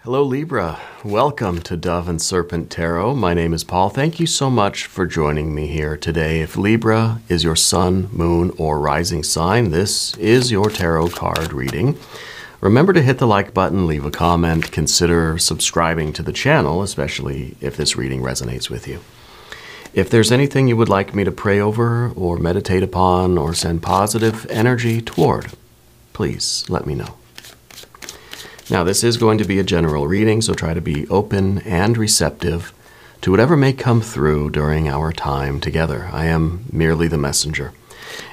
Hello Libra, welcome to Dove and Serpent Tarot. My name is Paul. Thank you so much for joining me here today. If Libra is your sun, moon, or rising sign, this is your tarot card reading. Remember to hit the like button, leave a comment, consider subscribing to the channel, especially if this reading resonates with you. If there's anything you would like me to pray over or meditate upon or send positive energy toward, please let me know. Now, this is going to be a general reading, so try to be open and receptive to whatever may come through during our time together. I am merely the messenger,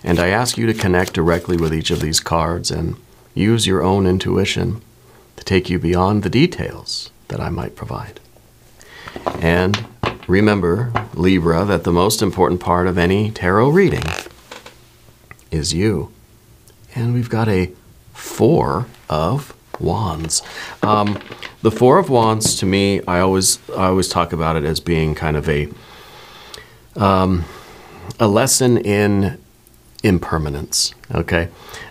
and I ask you to connect directly with each of these cards and use your own intuition to take you beyond the details that I might provide. And remember, Libra, that the most important part of any tarot reading is you. And we've got a Four of Wands. The Four of Wands, to me, I always talk about it as being kind of a lesson in impermanence. Okay,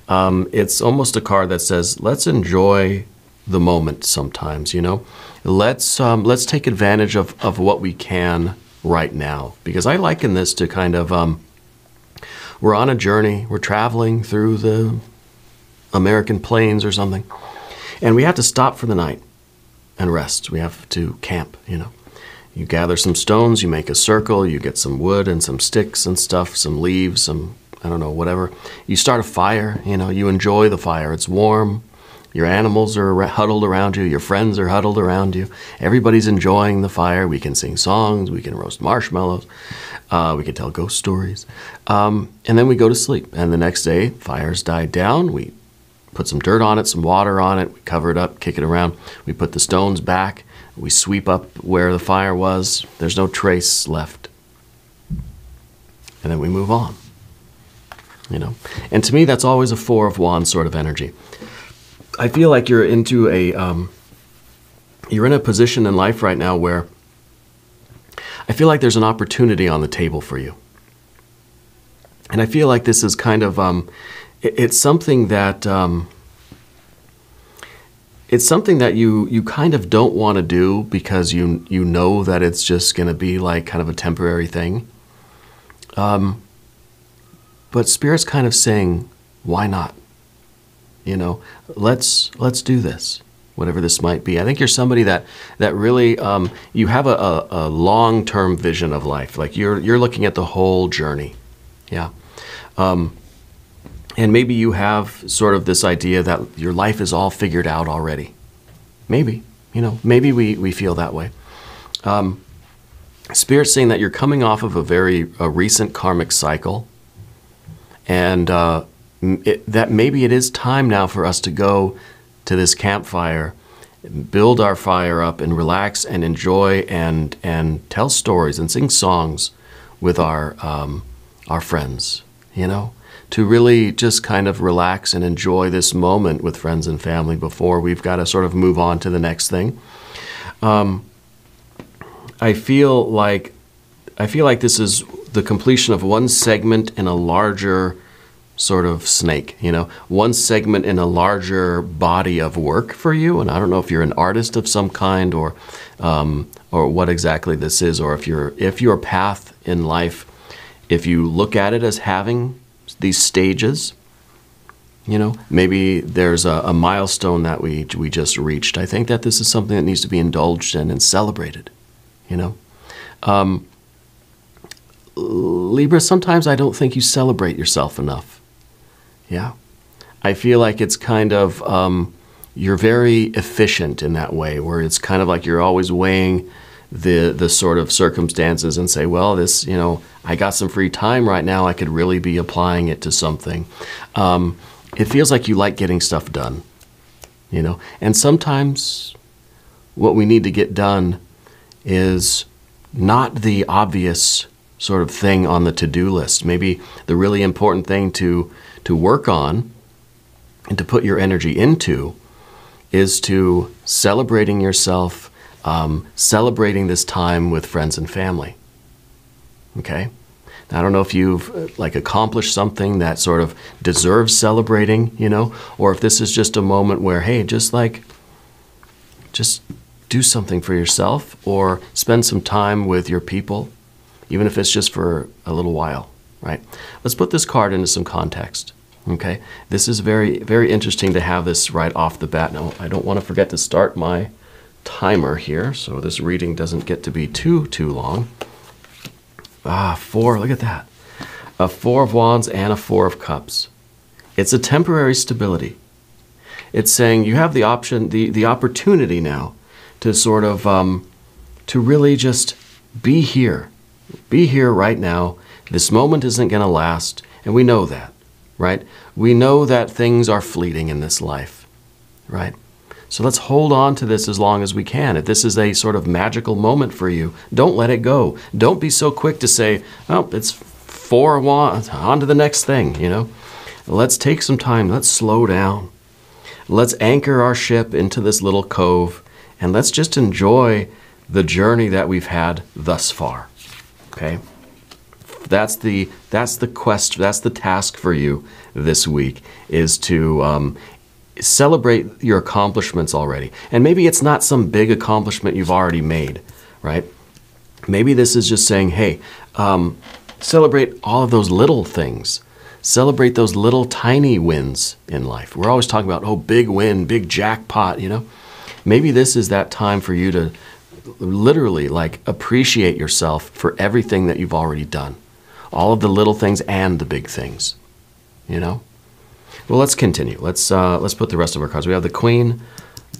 it's almost a card that says, let's enjoy the moment. Sometimes, you know, let's take advantage of what we can right now. Because I liken this to kind of we're on a journey, we're traveling through the American plains or something. And we have to stop for the night and rest. We have to camp, you know. You gather some stones, you make a circle, you get some wood and some sticks and stuff, some leaves, some, I don't know, whatever. You start a fire, you know, you enjoy the fire. It's warm. Your animals are huddled around you. Your friends are huddled around you. Everybody's enjoying the fire. We can sing songs. We can roast marshmallows. We can tell ghost stories. And then we go to sleep. And the next day, fires died down. We put some dirt on it, some water on it, we cover it up, kick it around. We put the stones back, we sweep up where the fire was. There's no trace left. And then we move on, you know. And to me, that's always a Four of Wands sort of energy. I feel like you're into you're in a position in life right now where I feel like there's an opportunity on the table for you. And I feel like this is kind of, it's something that you kind of don't want to do because you know that it's just going to be like kind of a temporary thing. But Spirit's kind of saying, why not? You know, let's do this, whatever this might be. I think you're somebody that really you have a long-term vision of life. Like you're looking at the whole journey. Yeah. And maybe you have sort of this idea that your life is all figured out already. Maybe, you know, maybe we feel that way. Spirit's saying that you're coming off of a recent karmic cycle, and that maybe it is time now for us to go to this campfire, build our fire up, and relax and enjoy and tell stories and sing songs with our friends, you know. To really just kind of relax and enjoy this moment with friends and family before we've got to sort of move on to the next thing. I feel like this is the completion of one segment in a larger sort of snake, you know, one segment in a larger body of work for you. And I don't know if you're an artist of some kind or what exactly this is, or if your path in life, if you look at it as having these stages, you know, maybe there's a milestone that we just reached. I think that this is something that needs to be indulged in and celebrated, you know. Libra, sometimes I don't think you celebrate yourself enough. Yeah. I feel like it's kind of, you're very efficient in that way, where it's kind of like you're always weighing the sort of circumstances and say, well, this, you know, I got some free time right now. I could really be applying it to something. It feels like you like getting stuff done, you know. And sometimes what we need to get done is not the obvious sort of thing on the to-do list. Maybe the really important thing to work on and to put your energy into is to celebrating yourself, celebrating this time with friends and family. Okay? I don't know if you've like accomplished something that sort of deserves celebrating, you know, or if this is just a moment where, hey, just like just do something for yourself or spend some time with your people, even if it's just for a little while, right? Let's put this card into some context, okay? This is very, very interesting to have this right off the bat. Now, I don't want to forget to start my timer here, so this reading doesn't get to be too long. Four, look at that. A Four of Wands and a Four of Cups. It's a temporary stability. It's saying you have the option, the opportunity now to sort of, to really just be here. Be here right now. This moment isn't going to last, and we know that, right? We know that things are fleeting in this life, right? So let's hold on to this as long as we can. If this is a sort of magical moment for you, don't let it go. Don't be so quick to say, oh, it's Four of Wands, on to the next thing, you know? Let's take some time. Let's slow down. Let's anchor our ship into this little cove, and let's just enjoy the journey that we've had thus far, okay? That's the quest, that's the task for you this week, is to celebrate your accomplishments already. And maybe it's not some big accomplishment you've already made, right? Maybe this is just saying, hey, celebrate all of those little things. Celebrate those little tiny wins in life. We're always talking about, oh, big win, big jackpot, you know? Maybe this is that time for you to literally like appreciate yourself for everything that you've already done. All of the little things and the big things, you know? Well, let's continue. Let's put the rest of our cards. We have the Queen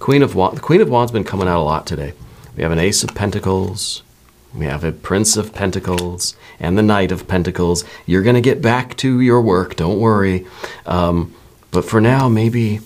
of Wands. The Queen of Wands has been coming out a lot today. We have an Ace of Pentacles. We have a Prince of Pentacles and the Knight of Pentacles. You're going to get back to your work. Don't worry. But for now, maybe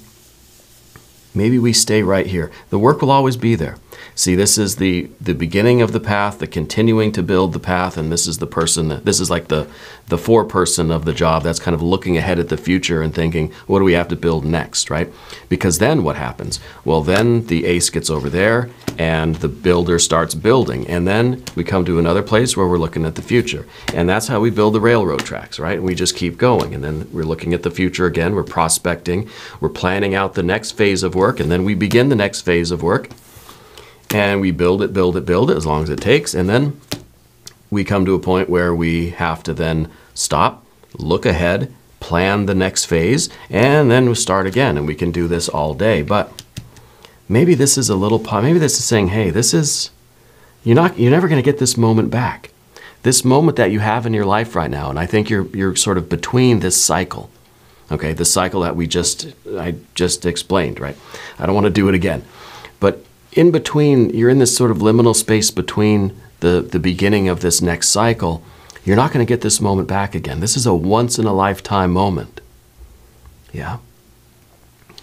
we stay right here. The work will always be there. See, this is the beginning of the path, the continuing to build the path, and this is the person this is like the foreperson of the job that's kind of looking ahead at the future and thinking, what do we have to build next, right? Because then what happens? Well, then the ace gets over there and the builder starts building, and then we come to another place where we're looking at the future. And that's how we build the railroad tracks, right? And we just keep going, and then we're looking at the future again, we're prospecting, we're planning out the next phase of work, and then we begin the next phase of work. And we build it as long as it takes. And then we come to a point where we have to then stop, look ahead, plan the next phase, and then we start again. And we can do this all day. But maybe this is maybe this is saying, hey, you're never going to get this moment back. This moment that you have in your life right now. And I think you're sort of between this cycle. Okay, the cycle that I just explained, right? I don't want to do it again. But in between, you're in this sort of liminal space between the beginning of this next cycle. You're not going to get this moment back again. This is a once-in-a-lifetime moment. Yeah?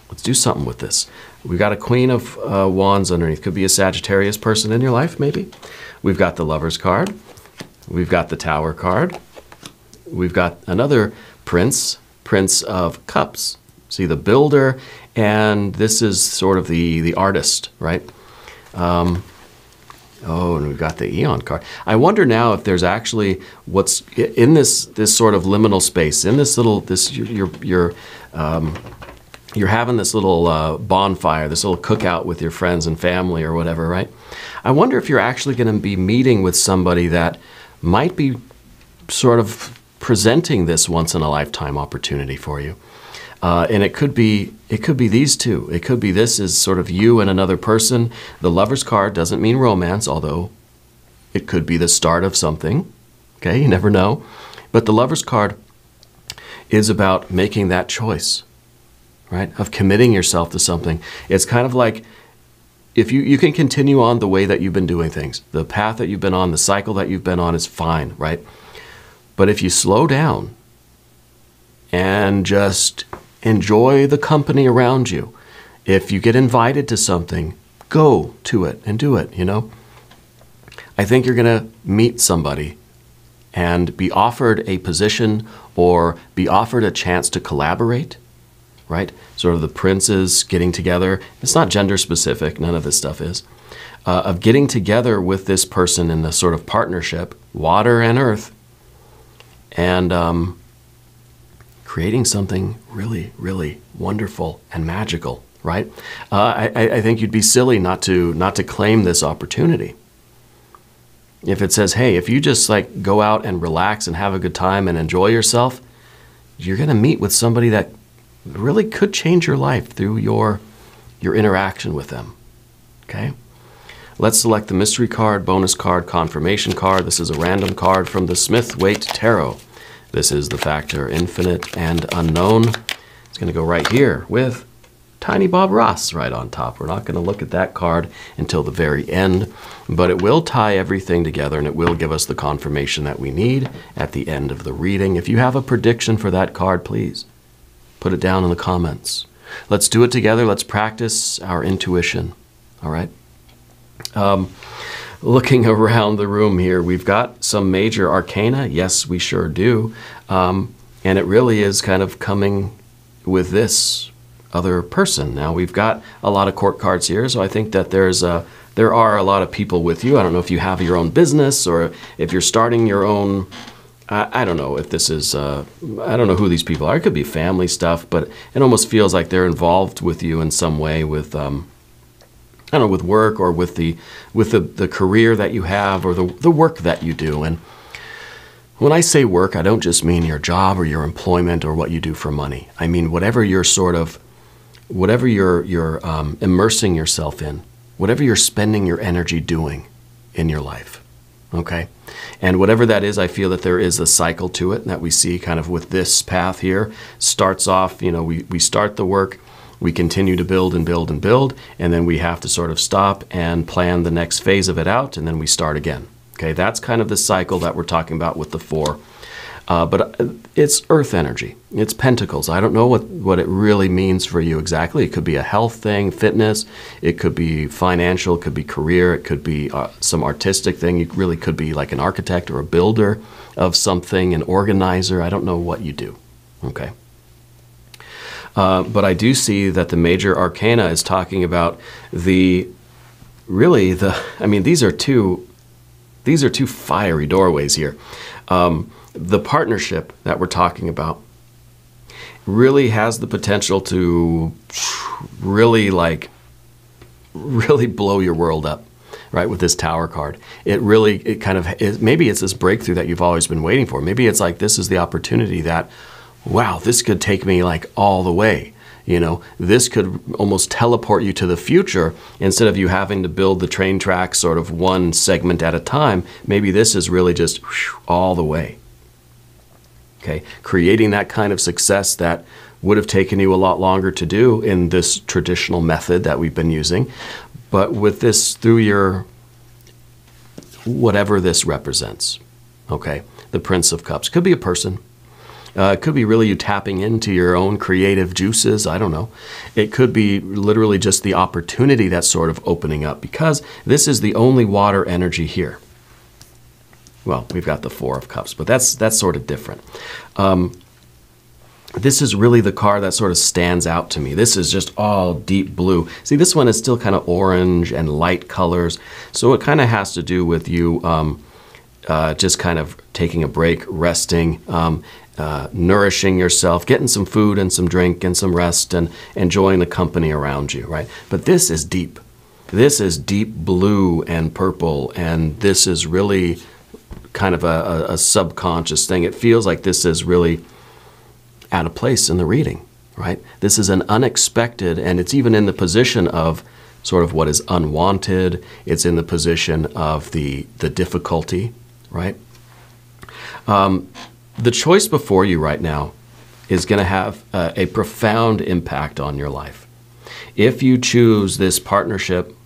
Let's do something with this. We've got a Queen of Wands underneath. Could be a Sagittarius person in your life, maybe. We've got the Lover's card. We've got the Tower card. We've got another Prince of Cups. See, the builder, and this is sort of the artist, right? And we've got the Eon card. I wonder now if there's actually what's in this sort of liminal space, in this little, you're having this little bonfire, this little cookout with your friends and family or whatever, right? I wonder if you're actually going to be meeting with somebody that might be sort of presenting this once-in-a-lifetime opportunity for you. And it could be these two. It could be this is sort of you and another person. The Lover's card doesn't mean romance, although it could be the start of something. Okay, you never know. But the Lover's card is about making that choice, right? Of committing yourself to something. It's kind of like if you can continue on the way that you've been doing things. The path that you've been on, the cycle that you've been on is fine, right? But if you slow down and just enjoy the company around you. If you get invited to something, go to it and do it, you know? I think you're going to meet somebody and be offered a position or be offered a chance to collaborate, right? Sort of the princes getting together. It's not gender specific, none of this stuff is. Of getting together with this person in a sort of partnership, water and earth, and creating something really, really wonderful and magical right? I think you'd be silly not to claim this opportunity. If it says, hey, if you just like go out and relax and have a good time and enjoy yourself, you're going to meet with somebody that really could change your life through your interaction with them. Okay? Let's select the mystery card, bonus card, confirmation card. This is a random card from the Smith-Waite Tarot. This is the factor infinite and unknown. It's going to go right here with Tiny Bob Ross right on top. We're not going to look at that card until the very end, but it will tie everything together and it will give us the confirmation that we need at the end of the reading. If you have a prediction for that card, please put it down in the comments. Let's do it together. Let's practice our intuition. All right. Looking around the room here, we've got some major arcana. Yes, we sure do. And it really is kind of coming with this other person. Now, we've got a lot of court cards here, so I think that there are a lot of people with you. I don't know if you have your own business or if you're starting your own. I don't know if this is, I don't know who these people are. It could be family stuff, but it almost feels like they're involved with you in some way with, I don't know, with work or with the career that you have or the work that you do. And when I say work, I don't just mean your job or your employment or what you do for money. I mean whatever you're immersing yourself in, whatever you're spending your energy doing in your life. Okay? And whatever that is, I feel that there is a cycle to it that we see kind of with this path here. Starts off, you know, we start the work, we continue to build and build and build, and then we have to sort of stop and plan the next phase of it out, and then we start again. Okay, that's kind of the cycle that we're talking about with the four. But it's earth energy. It's pentacles. I don't know what it really means for you exactly. It could be a health thing, fitness. It could be financial. It could be career. It could be some artistic thing. You really could be like an architect or a builder of something, an organizer. I don't know what you do. Okay. But I do see that the major arcana is talking about I mean, these are two fiery doorways here. The partnership that we're talking about really has the potential to really blow your world up, right? With this Tower card. Maybe it's this breakthrough that you've always been waiting for. Maybe it's like, this is the opportunity that, wow, this could take me like all the way. You know, this could almost teleport you to the future instead of you having to build the train track sort of one segment at a time. Maybe this is really just all the way. Okay, creating that kind of success that would have taken you a lot longer to do in this traditional method that we've been using. But with this, through your, whatever this represents, okay, the Prince of Cups. Could be a person. It could be really you tapping into your own creative juices. I don't know. It could be literally just the opportunity that's sort of opening up, because this is the only water energy here. Well, we've got the Four of Cups, but that's sort of different. This is really the card that sort of stands out to me. This is just all deep blue. See, this one is still kind of orange and light colors. So it kind of has to do with you just kind of taking a break, resting, nourishing yourself, getting some food and some drink and some rest and enjoying the company around you, right? But this is deep. This is deep blue and purple, and this is really kind of a subconscious thing. It feels like this is really out of place in the reading, right? This is an unexpected, and it's even in the position of sort of what is unwanted. It's in the position of the difficulty, right? The choice before you right now is going to have a profound impact on your life. If you choose this partnership,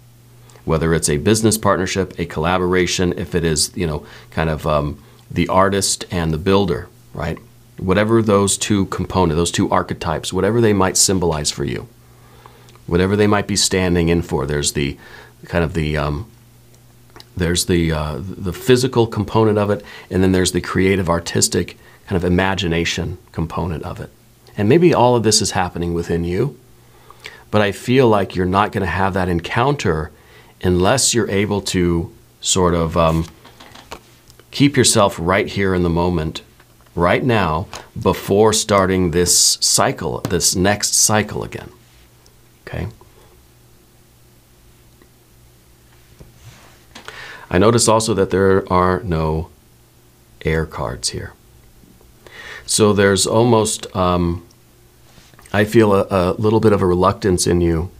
whether it's a business partnership, a collaboration, if it is, you know, kind of the artist and the builder, right? Whatever those two components, those two archetypes, whatever they might symbolize for you, whatever they might be standing in for. There's the kind of the physical component of it, and then there's the creative, artistic kind of imagination component of it. And maybe all of this is happening within you, but I feel like you're not going to have that encounter unless you're able to sort of keep yourself right here in the moment, right now, before starting this cycle, this next cycle again. Okay? I notice also that there are no air cards here. So there's almost, I feel a little bit of a reluctance in you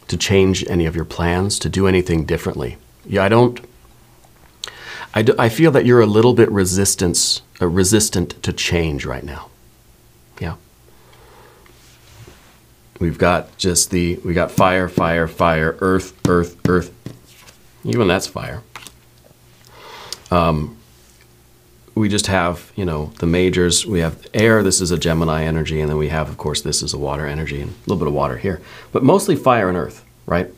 to change any of your plans, to do anything differently. Yeah, I feel that you're a little bit resistant to change right now. Yeah. We've got we got fire, fire, fire, earth, earth, earth. Even that's fire. We just have, the majors. We have air. This is a Gemini energy. And then we have, of course, this is a water energy and a little bit of water here. But mostly fire and earth, right?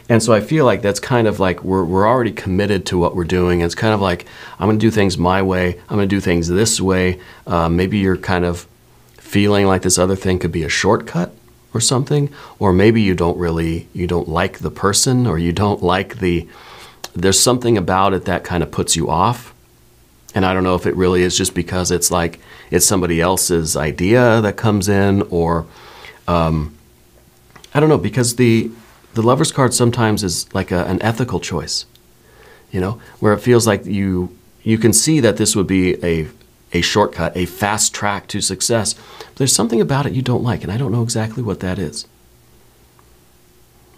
And so I feel like that's kind of like we're already committed to what we're doing. It's kind of like, I'm going to do things my way. I'm going to do things this way. Maybe you're kind of feeling like this other thing could be a shortcut or something. Or maybe you don't like the person, or you don't like there's something about it that kind of puts you off. And I don't know if it really is just because it's like it's somebody else's idea that comes in, or I don't know, because the Lover's card sometimes is like an ethical choice, where it feels like you can see that this would be a shortcut, a fast track to success. But there's something about it you don't like, and I don't know exactly what that is.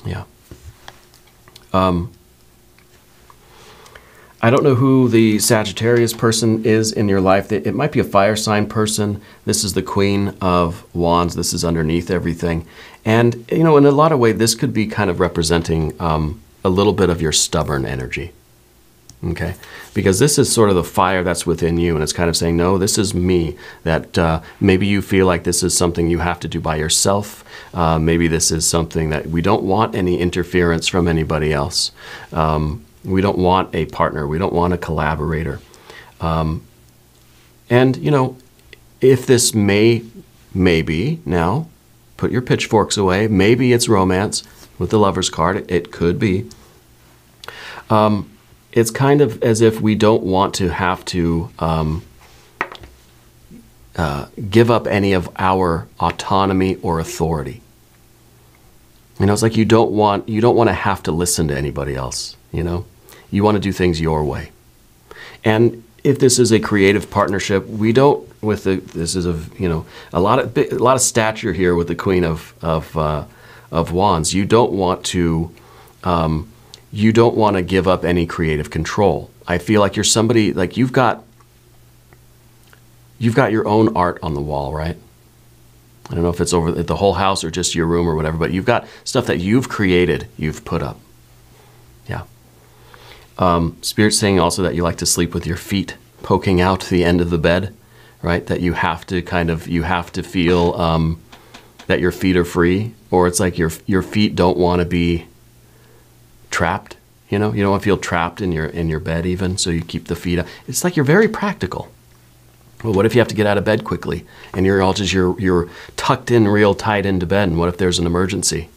Yeah. I don't know who the Sagittarius person is in your life. It might be a fire sign person. This is the Queen of Wands. This is underneath everything. And, in a lot of ways, this could be kind of representing a little bit of your stubborn energy. Okay? Because this is sort of the fire that's within you, and it's kind of saying, no, this is me. That maybe you feel like this is something you have to do by yourself. Maybe this is something that we don't want any interference from anybody else. We don't want a partner. We don't want a collaborator. And, if this maybe now, put your pitchforks away. Maybe it's romance with the Lover's card. It could be. It's kind of as if we don't want to have to give up any of our autonomy or authority. It's like you don't want to have to listen to anybody else. You want to do things your way. And if this is a creative partnership, we don't, this is a lot of stature here with the Queen of Wands. You don't want to give up any creative control. I feel like you're somebody, like you've got your own art on the wall, right? I don't know if it's over at the whole house or just your room or whatever, but you've got stuff that you've created, you've put up. Yeah. Spirit's saying also that you like to sleep with your feet poking out the end of the bed, right? That you have to feel that your feet are free, or it's like your feet don't want to be trapped. You don't want to feel trapped in your bed even, so you keep the feet up. It's like you're very practical. Well, what if you have to get out of bed quickly and you're tucked in real tight into bed, and what if there's an emergency?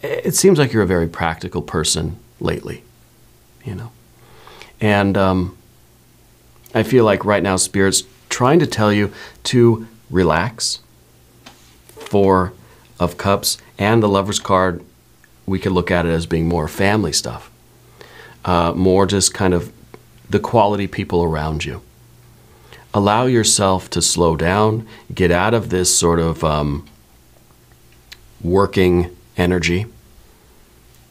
It seems like you're a very practical person lately, and I feel like right now Spirit's trying to tell you to relax. Four of Cups and the Lover's card, we could look at it as being more family stuff, more just kind of the quality people around you. Allow yourself to slow down, get out of this sort of working energy,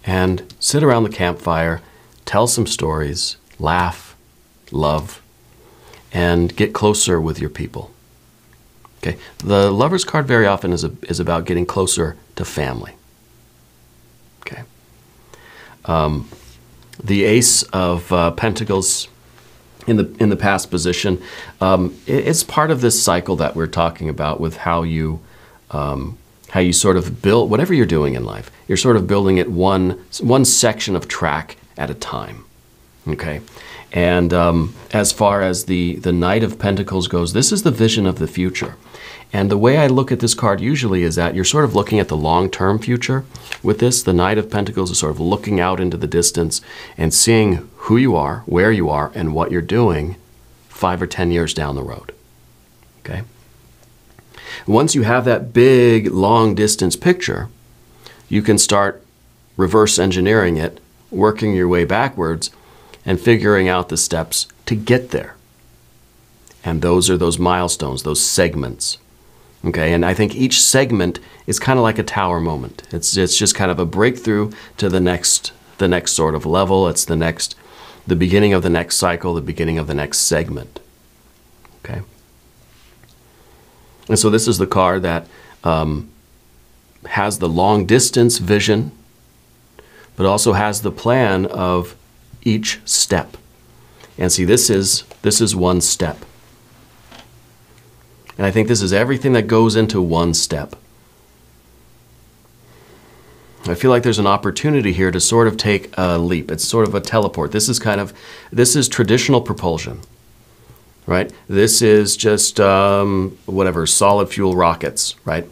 and sit around the campfire, tell some stories, laugh, love, and get closer with your people. Okay, the Lover's card very often is about getting closer to family. Okay, the Ace of Pentacles in the past position, it's part of this cycle that we're talking about with how you sort of build whatever you're doing in life. You're sort of building it one section of track at a time. Okay, and as far as the Knight of Pentacles goes, this is the vision of the future. And the way I look at this card usually is that you're sort of looking at the long-term future. With this, the Knight of Pentacles is sort of looking out into the distance and seeing who you are, where you are, and what you're doing 5 or 10 years down the road. Okay? Once you have that big, long-distance picture, you can start reverse engineering it working your way backwards and figuring out the steps to get there. And those are those milestones, those segments. Okay, and I think each segment is kind of like a tower moment. It's just kind of a breakthrough to the next sort of level. It's the beginning of the next cycle, the beginning of the next segment. Okay. And so this is the card that has the long distance vision, but also has the plan of each step. And see, this is one step. And I think this is everything that goes into one step. I feel like there's an opportunity here to sort of take a leap. It's sort of a teleport. This is traditional propulsion, right? This is just whatever, solid fuel rockets, right?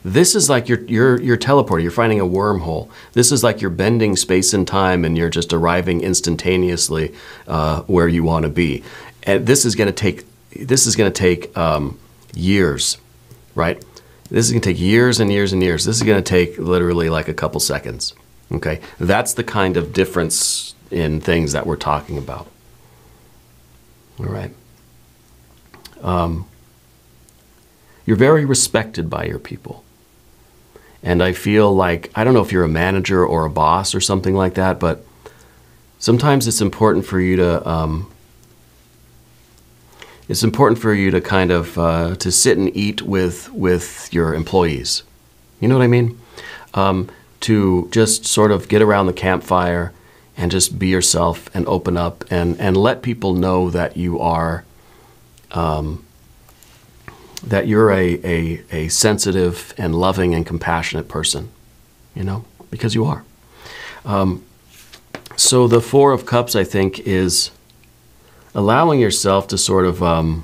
This is like you're teleporting. You're finding a wormhole. This is like you're bending space and time, and you're just arriving instantaneously where you want to be. And this is going to take years, right? This is going to take years and years and years. This is going to take literally like a couple seconds, okay? That's the kind of difference in things that we're talking about, all right? You're very respected by your people. And I feel like, I don't know if you're a manager or a boss or something like that, but sometimes it's important for you to kind of to sit and eat with your employees. You know what I mean? To just sort of get around the campfire and just be yourself and open up and let people know that you are that you're a sensitive and loving and compassionate person, you know, because you are. So the Four of Cups, I think, is allowing yourself to sort of, I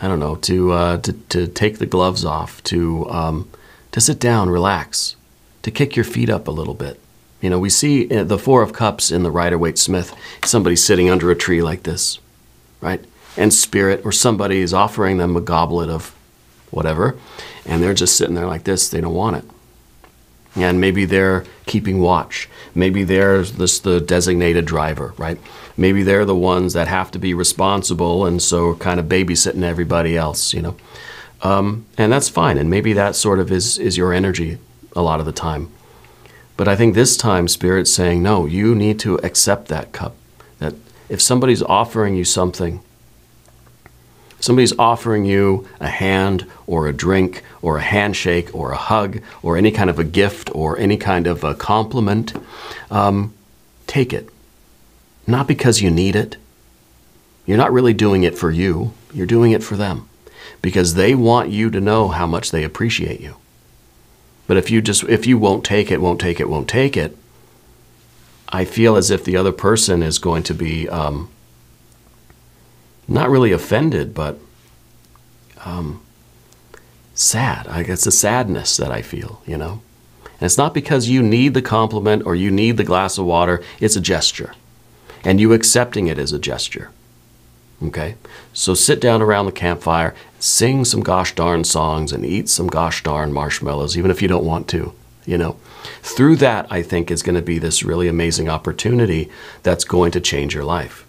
don't know, to take the gloves off, to sit down, relax, to kick your feet up a little bit. You know, we see the Four of Cups in the Rider-Waite-Smith, somebody sitting under a tree like this, right? And spirit or somebody is offering them a goblet of whatever, and they're just sitting there like this. They don't want it. And maybe they're keeping watch. Maybe they're the designated driver, right? Maybe they're the ones that have to be responsible and so kind of babysitting everybody else, you know. And that's fine. And maybe that sort of is your energy a lot of the time. But I think this time Spirit's saying, no, you need to accept that cup. That if somebody's offering you something, somebody's offering you a hand or a drink or a handshake or a hug or any kind of a gift or any kind of a compliment, take it. Not because you need it. You're not really doing it for you. You're doing it for them because they want you to know how much they appreciate you. But if you won't take it, I feel as if the other person is going to be not really offended, but sad. I guess the sadness that I feel, you know. And it's not because you need the compliment or you need the glass of water. It's a gesture. And you accepting it is a gesture. Okay? So sit down around the campfire, sing some gosh darn songs, and eat some gosh darn marshmallows, even if you don't want to, you know. Through that, I think, is going to be this really amazing opportunity that's going to change your life.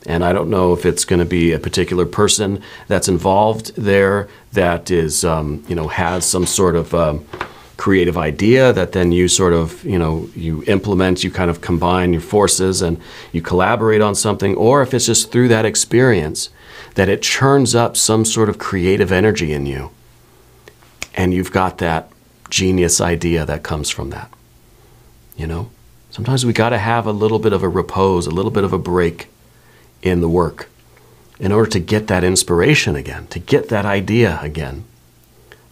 And I don't know if it's going to be a particular person that's involved there that is, you know, has some sort of creative idea that then you sort of, you know, you implement, you kind of combine your forces and you collaborate on something, or if it's just through that experience that it churns up some sort of creative energy in you. And you've got that genius idea that comes from that, you know. Sometimes we got to have a little bit of a repose, a little bit of a break in the work in order to get that inspiration again, to get that idea again,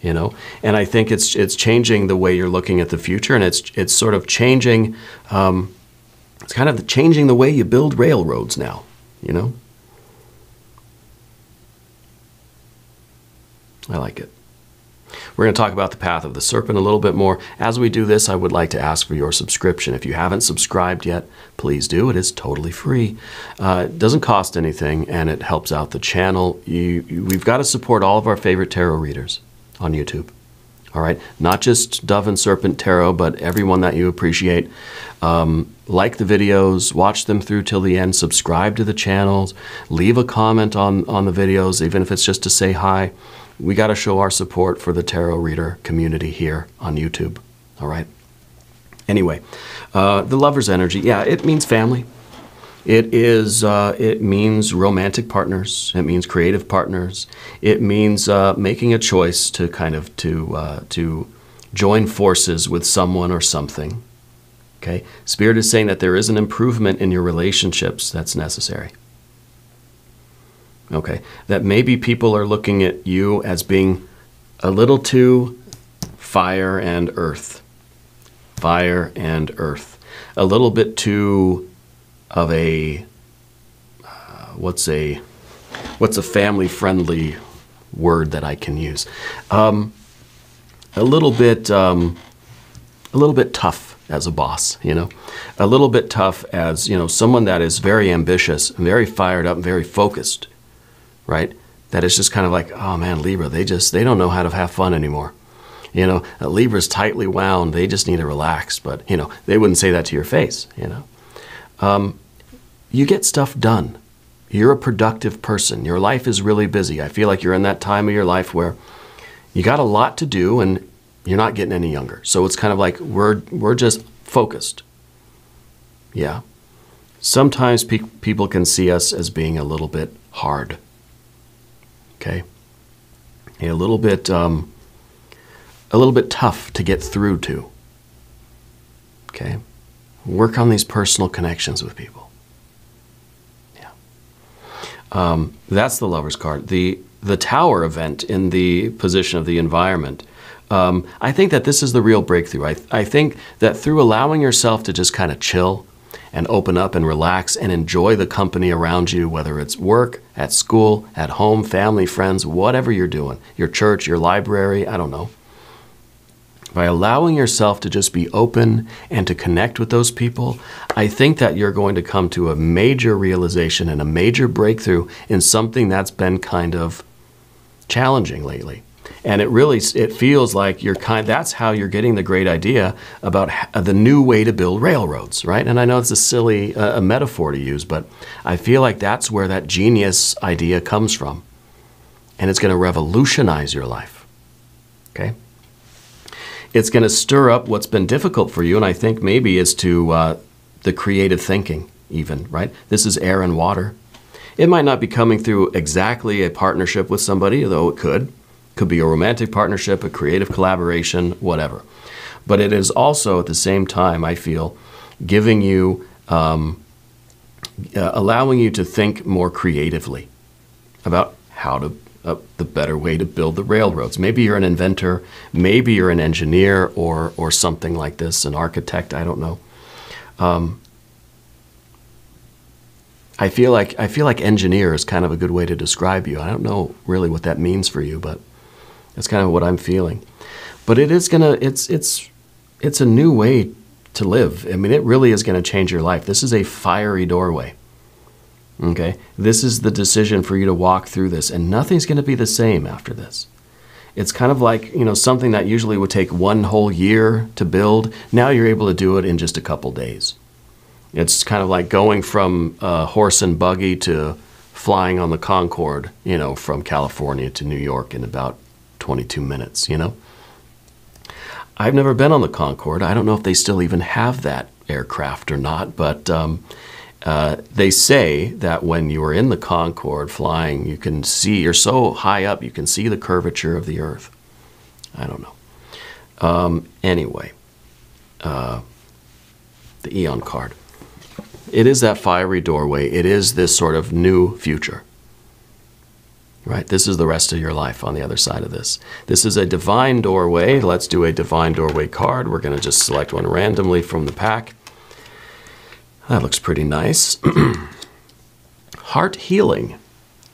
you know. And I think it's changing the way you're looking at the future, and it's sort of changing, it's kind of changing the way you build railroads now, you know. I like it. We're going to talk about the path of the serpent a little bit more. As we do this, I would like to ask for your subscription. If you haven't subscribed yet, please do. It is totally free. It doesn't cost anything, and it helps out the channel. We've got to support all of our favorite tarot readers on YouTube. All right, not just Dove and Serpent Tarot, but everyone that you appreciate. Like the videos, watch them through till the end, subscribe to the channels, leave a comment on the videos, even if it's just to say hi. We got to show our support for the tarot reader community here on YouTube. All right. Anyway, the Lover's energy, yeah, it means family. It means romantic partners. It means creative partners. It means making a choice to kind of to join forces with someone or something. Okay, Spirit is saying that there is an improvement in your relationships that's necessary. Okay, that maybe people are looking at you as being a little too fire and earth. Fire and earth. A little bit too of a what's a family-friendly word that I can use? A little bit tough as a boss, you know, a little bit tough as, you know, someone that is very ambitious, very fired up, very focused, right? That is just kind of like, oh man, Libra, they don't know how to have fun anymore. You know, Libra's tightly wound. They just need to relax. But, you know, they wouldn't say that to your face, you know. You get stuff done. You're a productive person. Your life is really busy. I feel like you're in that time of your life where you got a lot to do and you're not getting any younger. So it's kind of like we're just focused. Yeah. Sometimes people can see us as being a little bit hard. Okay. A little bit tough to get through to. Okay. Work on these personal connections with people. Yeah. That's the Lover's card. The Tower event in the position of the environment. I think that this is the real breakthrough. I think that through allowing yourself to just kind of chill and open up and relax and enjoy the company around you, whether it's work, at school, at home, family, friends, whatever you're doing, your church, your library, I don't know. By allowing yourself to just be open and to connect with those people, I think that you're going to come to a major realization and a major breakthrough in something that's been kind of challenging lately. And it feels like that's how you're getting the great idea about the new way to build railroads, right? And I know it's a silly metaphor to use, but I feel like that's where that genius idea comes from. And it's going to revolutionize your life, okay? It's going to stir up what's been difficult for you, and I think maybe is to the creative thinking even, right? This is air and water. It might not be coming through exactly a partnership with somebody, though it could. Could be a romantic partnership, a creative collaboration, whatever. But it is also at the same time, I feel, giving you, allowing you to think more creatively about how to, the better way to build the railroads. Maybe you're an inventor, maybe you're an engineer or something like this, an architect, I don't know. I feel like engineer is kind of a good way to describe you. I don't know really what that means for you, but that's kind of what I'm feeling. But it is it's a new way to live. I mean, it really is going to change your life. This is a fiery doorway. Okay? This is the decision for you to walk through this, and nothing's going to be the same after this. It's kind of like, you know, something that usually would take one whole year to build. Now you're able to do it in just a couple days. It's kind of like going from horse and buggy to flying on the Concorde, you know, from California to New York in about 22 minutes, you know. I've never been on the Concorde. I don't know if they still even have that aircraft or not, but they say that when you are in the Concorde flying, you can see, you're so high up, you can see the curvature of the earth. I don't know. Anyway, the Eon card. It is that fiery doorway. It is this sort of new future. Right? This is the rest of your life on the other side of this. This is a divine doorway. Let's do a divine doorway card. We're going to just select one randomly from the pack. That looks pretty nice. Heart healing.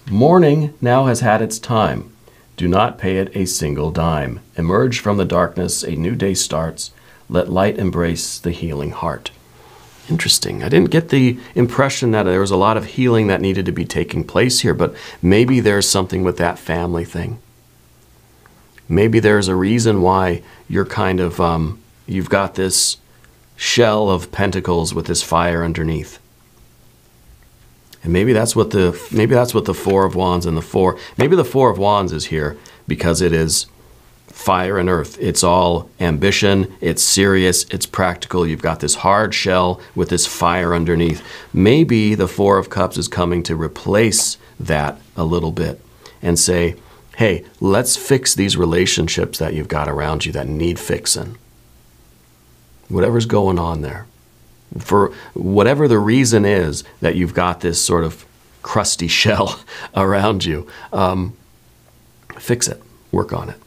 Morning now has had its time. Do not pay it a single dime. Emerge from the darkness. A new day starts. Let light embrace the healing heart. Interesting. I didn't get the impression that there was a lot of healing that needed to be taking place here, but maybe there's something with that family thing. Maybe there's a reason why you're kind of, you've got this shell of pentacles with this fire underneath. And maybe that's what the Four of Wands and maybe the Four of Wands is here because it is fire and earth. It's all ambition, it's serious, it's practical. You've got this hard shell with this fire underneath. Maybe the Four of Cups is coming to replace that a little bit and say, hey, let's fix these relationships that you've got around you that need fixing. Whatever's going on there. For whatever the reason is that you've got this sort of crusty shell around you, fix it, work on it.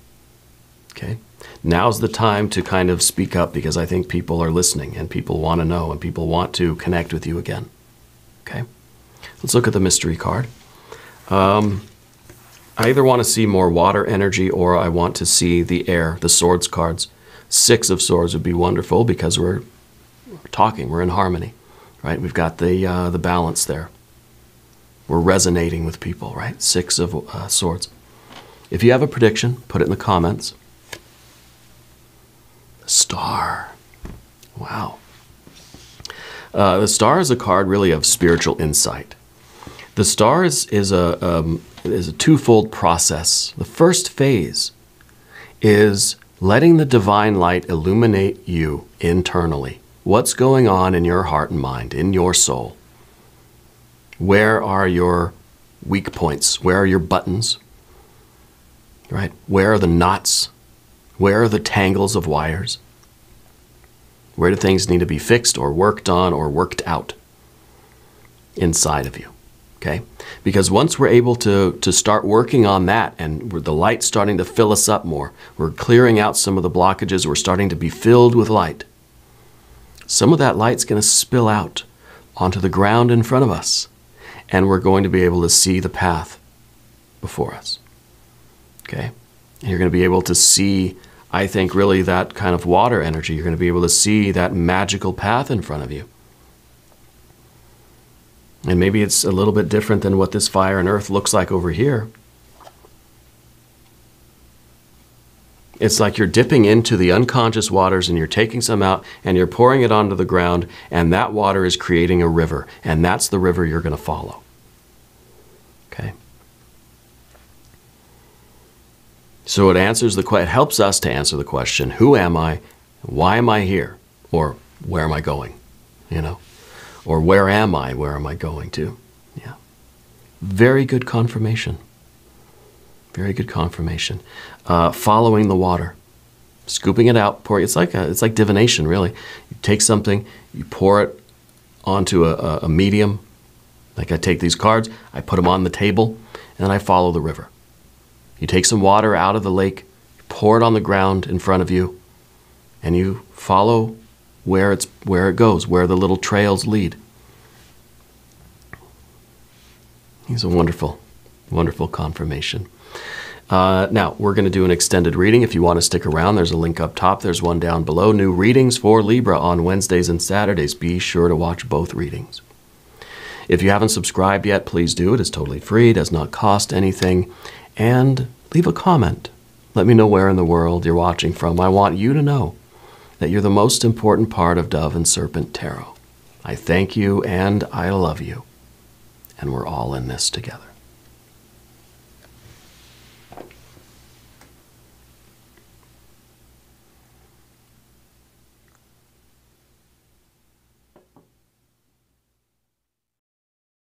Okay? Now's the time to kind of speak up because I think people are listening and people want to know and people want to connect with you again. Okay? Let's look at the mystery card. I either want to see more water energy or I want to see the air, the swords cards. Six of Swords would be wonderful because we're talking, we're in harmony, right? We've got the balance there. We're resonating with people, right? Six of Swords. If you have a prediction, put it in the comments. The Star. Wow. The Star is a card really of spiritual insight. The Star is a twofold process. The first phase is letting the divine light illuminate you internally. What's going on in your heart and mind, in your soul? Where are your weak points? Where are your buttons? Right? Where are the knots? Where are the tangles of wires? Where do things need to be fixed or worked on or worked out inside of you? Okay? Because once we're able to start working on that and the light's starting to fill us up more, we're clearing out some of the blockages, we're starting to be filled with light. Some of that light's going to spill out onto the ground in front of us, and we're going to be able to see the path before us. Okay? And you're going to be able to see, I think, really that kind of water energy. You're going to be able to see that magical path in front of you. And maybe it's a little bit different than what this fire and earth looks like over here. It's like you're dipping into the unconscious waters and you're taking some out and you're pouring it onto the ground, and that water is creating a river, and that's the river you're going to follow. Okay? So it helps us to answer the question, who am I? Why am I here? Or where am I going? You know? Or where am I? Where am I going to? Yeah. Very good confirmation. Very good confirmation. Following the water. Scooping it out. It's like divination, really. You take something, you pour it onto a medium. Like I take these cards, I put them on the table, and then I follow the river. You take some water out of the lake, you pour it on the ground in front of you, and you follow where it goes, where the little trails lead. It's a wonderful, wonderful confirmation. Now, we're going to do an extended reading. If you want to stick around, there's a link up top. There's one down below. New readings for Libra on Wednesdays and Saturdays. Be sure to watch both readings. If you haven't subscribed yet, please do. It is totally free, does not cost anything. And leave a comment. Let me know where in the world you're watching from. I want you to know that you're the most important part of Dove and Serpent Tarot. I thank you and I love you. And we're all in this together.